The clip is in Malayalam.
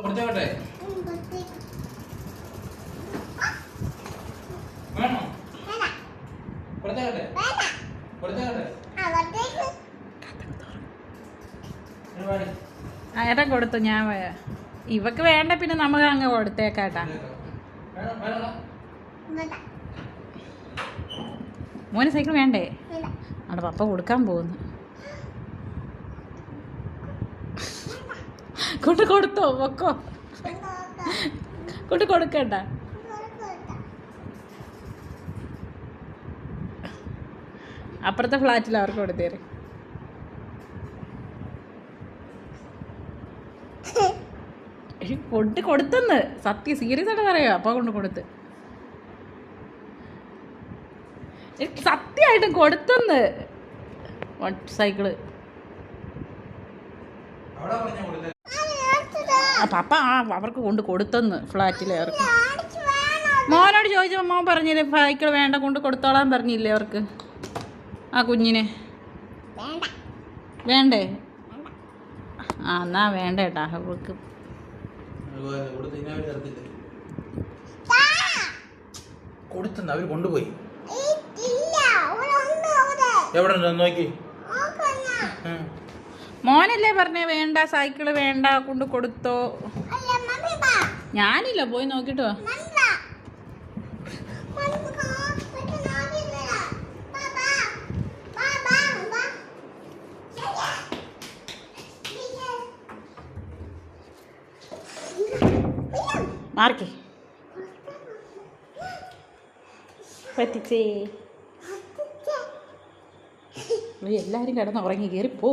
കൊടുത്തോട്ടെ വേണോ കൊടുത്തോട്ടെ കൊടുത്തോട്ടെ ഏട്ടൻ കൊടുത്തു. ഞാൻ ഇവക്ക് വേണ്ട, പിന്നെ നമുക്ക് അങ്ങ് കൊടുത്തേക്കാട്ടാ. മോന് സൈക്കിൾ വേണ്ടേ? അവിടെ പപ്പ കൊടുക്കാൻ പോകുന്നു. കൊണ്ട് കൊടുത്തോ? വെക്കോ കൊണ്ട് കൊടുക്കണ്ട. അപ്പുറത്തെ ഫ്ലാറ്റിൽ അവർക്ക് കൊടുത്തേര്. കൊണ്ട് കൊടുത്തെന്ന് സത്യം സീരിയസ് ആയിട്ട് പറയാ. അപ്പ കൊണ്ട് കൊടുത്ത് സത്യമായിട്ടും കൊടുത്തെന്ന് സൈക്കിള്. പപ്പ അവർക്ക് കൊണ്ട് കൊടുത്തെന്ന് ഫ്ലാറ്റിലെ അവർക്ക്. മോനോട് ചോദിച്ചപ്പോൾ മോൻ പറഞ്ഞില്ലേ സൈക്കിൾ വേണ്ട, കൊണ്ട് കൊടുത്തോളാൻ പറഞ്ഞില്ലേ അവർക്ക്. ആ കുഞ്ഞിനെ വേണ്ടേ? ആ എന്നാ വേണ്ട കേട്ടാ അവൾക്ക്. കൊടുത്തെന്ന് അവര് കൊണ്ടുപോയി. എവിടെ നോക്കി? മോനല്ലേ പറഞ്ഞേ വേണ്ട സൈക്കിള് വേണ്ട, കൊണ്ട് കൊടുത്തോ? ഞാനില്ല, പോയി നോക്കിട്ടോ. മാർക്കേ പറ്റിച്ചേ. എല്ലാരും കിടന്ന് ഉറങ്ങി. കയറിപ്പോ.